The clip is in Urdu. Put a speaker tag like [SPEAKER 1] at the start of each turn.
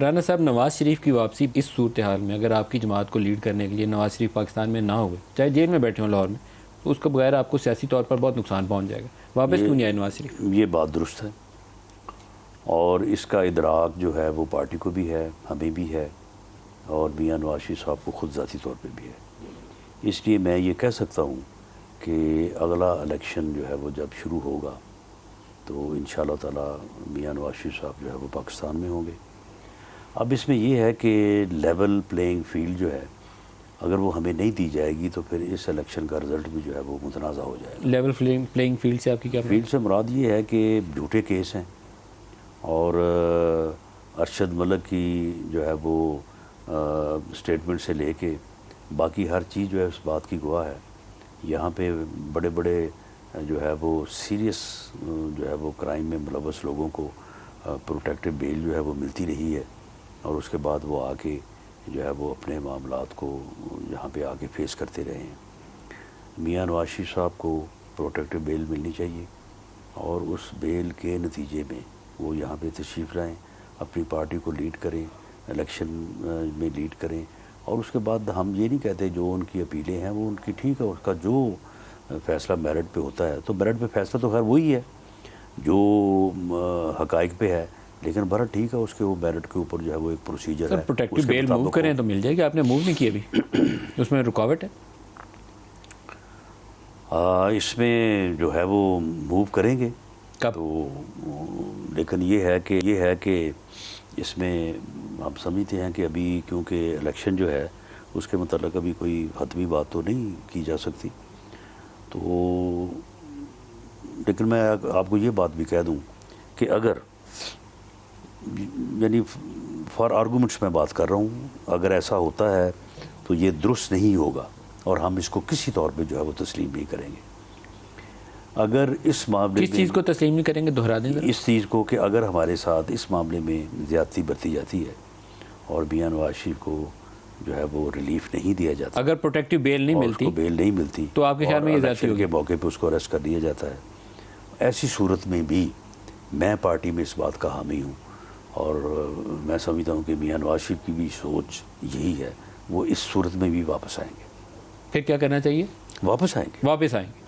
[SPEAKER 1] رانا صاحب، نواز شریف کی واپسی اس صورتحال میں اگر آپ کی جماعت کو لیڈ کرنے کے لیے نواز شریف پاکستان میں نہ ہوئے، چاہے جیل میں بیٹھے ہوں لاہور میں، تو اس کے بغیر آپ کو سیاسی طور پر بہت نقصان پہنچ جائے گا. واپس کیوں نہیں آئے نواز شریف؟
[SPEAKER 2] یہ بات درست ہے، اور اس کا ادراک جو ہے وہ پارٹی کو بھی ہے، ہمیں بھی ہے، اور میاں نواز شریف صاحب کو خود ذاتی طور پہ بھی ہے. اس لیے میں یہ کہہ سکتا ہوں کہ اگلا الیکشن جو ہے وہ جب شروع ہوگا تو انشاءاللہ تعالی میاں نواز شریف صاحب جو ہے وہ پاکستان میں ہوں گے. اب اس میں یہ ہے کہ لیول پلینگ فیلڈ جو ہے اگر وہ ہمیں نہیں دی جائے گی تو پھر اس الیکشن کا رزلٹ بھی جو ہے وہ متنازع ہو جائے گا.
[SPEAKER 1] لیول پلینگ فیلڈ سے آپ کی کیا
[SPEAKER 2] فیلڈ سے مراد یہ ہے کہ جھوٹے کیس ہیں، اور ارشد ملک کی جو ہے وہ سٹیٹمنٹ سے لے کے باقی ہر چیز جو ہے اس بات کی گواہ ہے. یہاں پہ بڑے بڑے جو ہے وہ سیریس جو ہے وہ کرائم میں ملوث لوگوں کو پروٹیکٹیو بیل جو ہے وہ ملتی رہی ہے، اور اس کے بعد وہ آ کے جو ہے وہ اپنے معاملات کو یہاں پہ آ کے فیس کرتے رہے ہیں. میاں نواز شریف صاحب کو پروٹیکٹیو بیل ملنی چاہیے، اور اس بیل کے نتیجے میں وہ یہاں پہ تشریف لائیں، اپنی پارٹی کو لیڈ کریں، الیکشن میں لیڈ کریں. اور اس کے بعد ہم یہ نہیں کہتے جو ان کی اپیلیں ہیں وہ ان کی ٹھیک ہے، اس کا جو فیصلہ میرٹ پہ ہوتا ہے تو میرٹ پہ فیصلہ تو خیر وہی ہے جو حقائق پہ ہے، لیکن برا ٹھیک ہے، اس کے وہ میرٹ کے اوپر جو ہے وہ ایک پروسیجر ہے.
[SPEAKER 1] پروٹیکٹیو بیل موو کریں تو مل جائے گی. آپ نے موو نہیں کی ابھی، اس میں رکاوٹ ہے؟
[SPEAKER 2] اس میں جو ہے وہ موو کریں گے تو، لیکن یہ ہے کہ اس میں ہم سمجھتے ہیں کہ ابھی کیونکہ الیکشن جو ہے اس کے متعلق ابھی کوئی حتمی بات تو نہیں کی جا سکتی. تو لیکن میں آپ کو یہ بات بھی کہہ دوں کہ اگر یعنی فار آرگومنٹس میں بات کر رہا ہوں، اگر ایسا ہوتا ہے تو یہ درست نہیں ہوگا، اور ہم اس کو کسی طور پہ جو ہے وہ تسلیم نہیں کریں گے. اگر اس معاملے میں
[SPEAKER 1] کس چیز کو تسلیم نہیں کریں گے؟ دہرا دیں ذرا.
[SPEAKER 2] اس چیز کو کہ اگر ہمارے ساتھ اس معاملے میں زیادتی برتی جاتی ہے اور میاں نواز شریف کو جو ہے وہ ریلیف نہیں دیا جاتا،
[SPEAKER 1] اگر پروٹیکٹیو بیل نہیں
[SPEAKER 2] اور
[SPEAKER 1] ملتی
[SPEAKER 2] اس کو بیل نہیں ملتی
[SPEAKER 1] تو آپ کے خیال میں یہ زیادتی
[SPEAKER 2] الیکشن
[SPEAKER 1] ہوگی؟
[SPEAKER 2] کے موقع پہ اس کو اریسٹ کر دیا جاتا ہے، ایسی صورت میں بھی میں پارٹی میں اس بات کا حامی ہوں، اور میں سمجھتا ہوں کہ میاں نواز شریف کی بھی سوچ یہی ہے، وہ اس صورت میں بھی واپس آئیں گے.
[SPEAKER 1] پھر کیا کرنا چاہیے؟
[SPEAKER 2] واپس آئیں گے.
[SPEAKER 1] واپس آئیں گے.